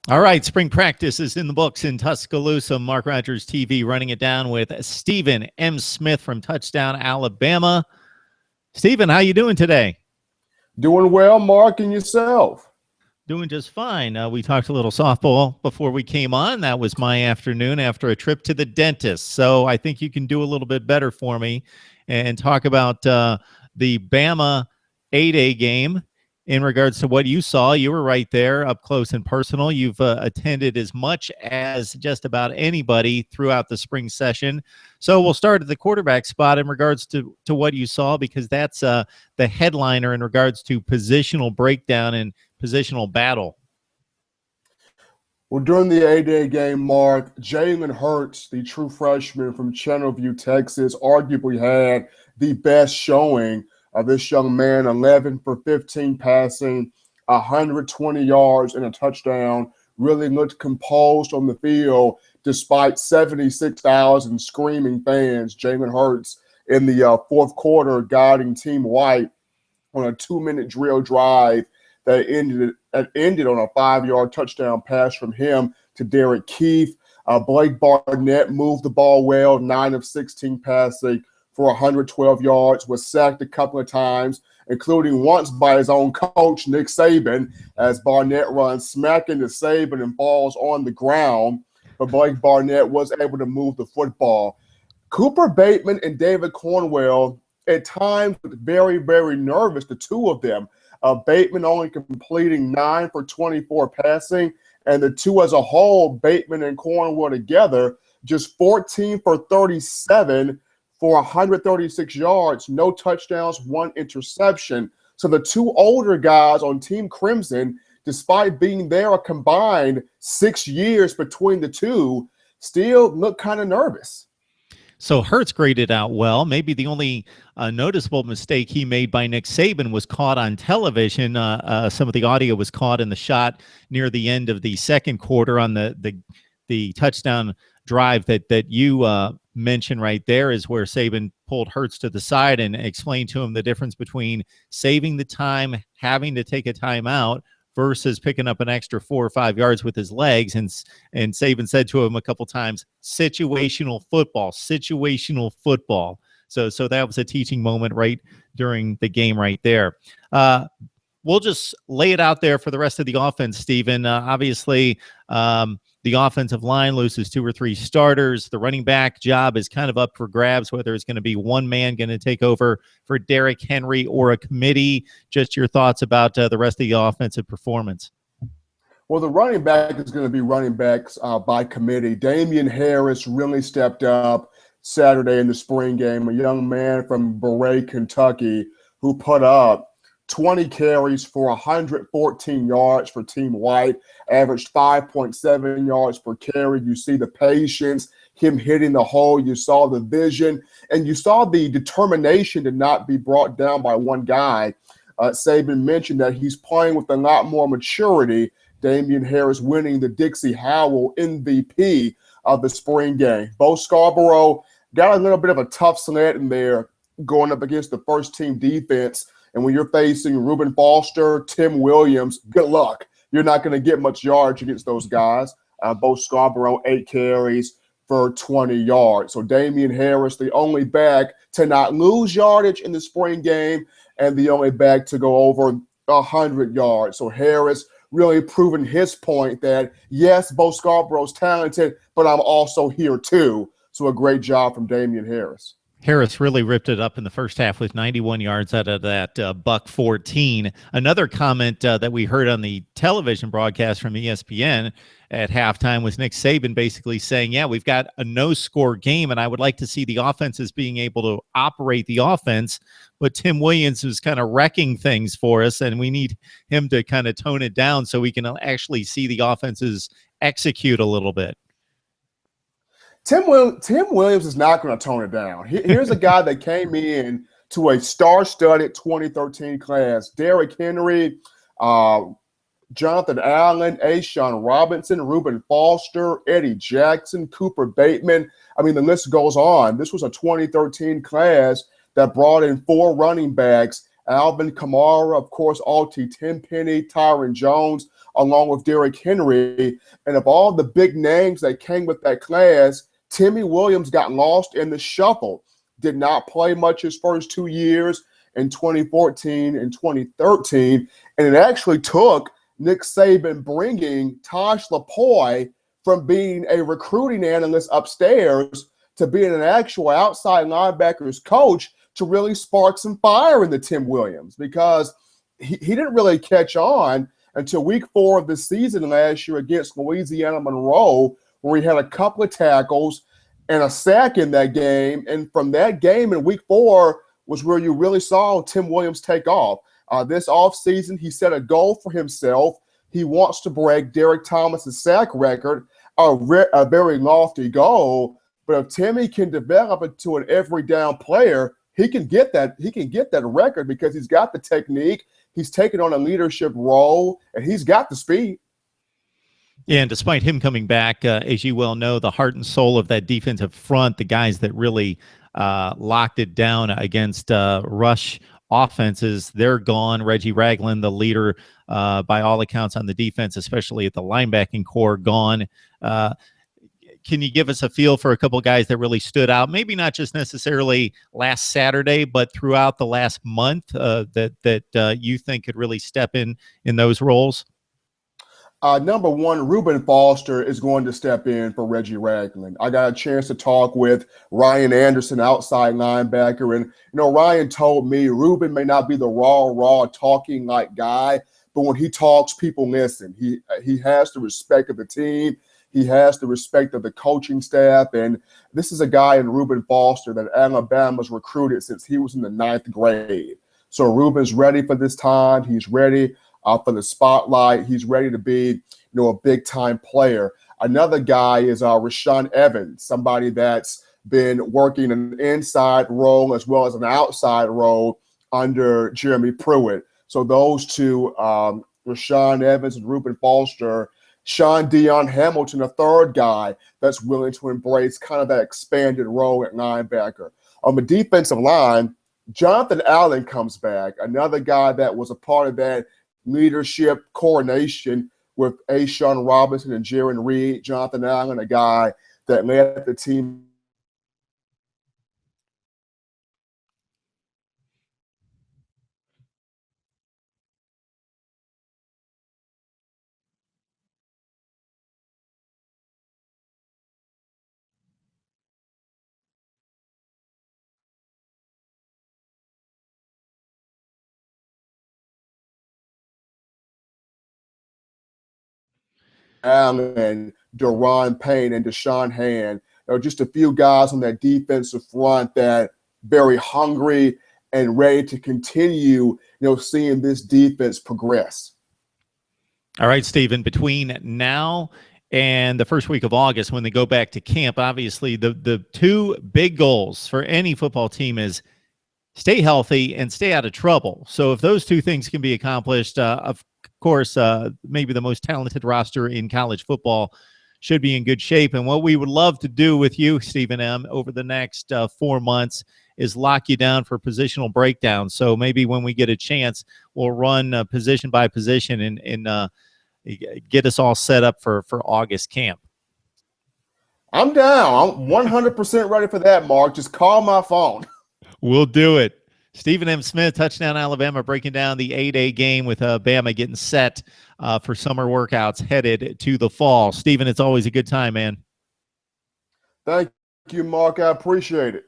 All right, spring practice is in the books in Tuscaloosa. Mark Rogers TV running it down with Stephen M. Smith from Touchdown, Alabama. Stephen, how you doing today? Doing well, Mark, and yourself? Doing just fine. We talked a little softball before we came on. That was my afternoon after a trip to the dentist. So I think you can do a little bit better for me and talk about the Bama 8A game in regards to what you saw. You were right there up close and personal. You've attended as much as just about anybody throughout the spring session. So we'll start at the quarterback spot in regards to what you saw, because that's the headliner in regards to positional breakdown and positional battle. Well, during the A-Day game, Mark, Jalen Hurts, the true freshman from Channelview, Texas, arguably had the best showing of this young man. 11 for 15 passing, 120 yards and a touchdown. Really looked composed on the field despite 76,000 screaming fans. Jalen Hurts in the fourth quarter guiding Team White on a 2-minute drill drive that ended on a 5-yard touchdown pass from him to Derek Keith. Blake Barnett moved the ball well, 9 of 16 passing for 112 yards, was sacked a couple of times, including once by his own coach, Nick Saban, as Barnett runs smack into Saban and falls on the ground. But Blake Barnett was able to move the football. Cooper Bateman and David Cornwell at times looked very, very nervous, the two of them. Bateman only completing 9 for 24 passing, and the two as a whole, Bateman and Cornwell together, just 14 for 37 for 136 yards, no touchdowns, 1 interception. So the two older guys on Team Crimson, despite being there a combined 6 years between the two, still look kind of nervous. So Hurts graded out well. Maybe the only noticeable mistake he made by Nick Saban was caught on television. Some of the audio was caught in the shot near the end of the second quarter on the touchdown drive that you mentioned right there, is where Saban pulled Hurts to the side and explained to him the difference between saving the time, having to take a timeout, versus picking up an extra 4 or 5 yards with his legs. And Saban said to him a couple times, situational football. So that was a teaching moment right during the game right there. We'll just lay it out there for the rest of the offense, Stephen. Obviously, the offensive line loses 2 or 3 starters. The running back job is kind of up for grabs, whether it's going to be one man going to take over for Derrick Henry or a committee. Just your thoughts about the rest of the offensive performance. Well, the running back is going to be running backs by committee. Damien Harris really stepped up Saturday in the spring game, a young man from Barre, Kentucky, who put up 20 carries for 114 yards for Team White, averaged 5.7 yards per carry. You see the patience, him hitting the hole. You saw the vision, and you saw the determination to not be brought down by one guy. Saban mentioned that he's playing with a lot more maturity. Damien Harris winning the Dixie Howell MVP of the spring game. Bo Scarborough got a little bit of a tough sled in there going up against the first-team defense. And when you're facing Reuben Foster, Tim Williams, good luck. You're not going to get much yardage against those guys. Bo Scarborough, 8 carries for 20 yards. So Damien Harris, the only back to not lose yardage in the spring game, and the only back to go over 100 yards. So Harris really proving his point that, yes, Bo Scarborough's talented, but I'm also here too. So a great job from Damien Harris. Harris really ripped it up in the first half with 91 yards out of that buck 14. Another comment that we heard on the television broadcast from ESPN at halftime was Nick Saban basically saying, yeah, we've got a no-score game, and I would like to see the offenses being able to operate the offense, but Tim Williams was kind of wrecking things for us, and we need him to kind of tone it down so we can actually see the offenses execute a little bit. Tim Williams is not going to tone it down. Here's a guy that came in to a star-studded 2013 class. Derrick Henry, Jonathan Allen, A'Shawn Robinson, Reuben Foster, Eddie Jackson, Cooper Bateman. I mean, the list goes on. This was a 2013 class that brought in 4 running backs. Alvin Kamara, of course, Alti Tenpenny, Tyron Jones, along with Derrick Henry. And of all the big names that came with that class, Timmy Williams got lost in the shuffle, did not play much his first 2 years in 2014 and 2013. And it actually took Nick Saban bringing Tosh LaPoy from being a recruiting analyst upstairs to being an actual outside linebackers coach to really spark some fire in the Tim Williams, because he didn't really catch on until week 4 of the season last year against Louisiana Monroe, where he had a couple of tackles and a sack in that game. And from that game in week 4 was where you really saw Tim Williams take off. This offseason, he set a goal for himself. He wants to break Derek Thomas's sack record, a very lofty goal. But if Timmy can develop into an every down player, he can get that. He can get that record because he's got the technique. He's taken on a leadership role, and he's got the speed. Yeah, and despite him coming back, as you well know, the heart and soul of that defensive front, the guys that really locked it down against rush offenses, they're gone. Reggie Ragland, the leader by all accounts on the defense, especially at the linebacking core, gone. Can you give us a feel for a couple of guys that really stood out? Maybe not just necessarily last Saturday, but throughout the last month that you think could really step in those roles? Number one, Reuben Foster is going to step in for Reggie Ragland. I got a chance to talk with Ryan Anderson, outside linebacker, and Ryan told me Reuben may not be the raw talking like guy, but when he talks, people listen. He has the respect of the team. He has the respect of the coaching staff, and this is a guy in Reuben Foster that Alabama's recruited since he was in the 9th grade. So Reuben's ready for this time. He's ready for the spotlight. He's ready to be, a big-time player. Another guy is Rashaan Evans, somebody that's been working an inside role as well as an outside role under Jeremy Pruitt. So those two, Rashaan Evans and Reuben Foster. Sean Dion Hamilton, a third guy that's willing to embrace kind of that expanded role at linebacker. On the defensive line, Jonathan Allen comes back, another guy that was a part of that leadership coronation with Sean Robinson and Jaron Reed. Jonathan Allen, a guy that led the team Allen, Deron Payne, and Deshaun Hand. There are just a few guys on that defensive front that very hungry and ready to continue, seeing this defense progress. All right, Stephen, between now and the first week of August, when they go back to camp, obviously the two big goals for any football team is stay healthy and stay out of trouble. So if those two things can be accomplished, of course, maybe the most talented roster in college football should be in good shape. And what we would love to do with you, Stephen M., over the next 4 months is lock you down for positional breakdowns. So maybe when we get a chance, we'll run position by position and get us all set up for August camp. I'm down. I'm 100% ready for that, Mark. Just call my phone. We'll do it. Stephen M. Smith, Touchdown Alabama, breaking down the 8A game with Bama getting set for summer workouts headed to the fall. Stephen, it's always a good time, man. Thank you, Mark. I appreciate it.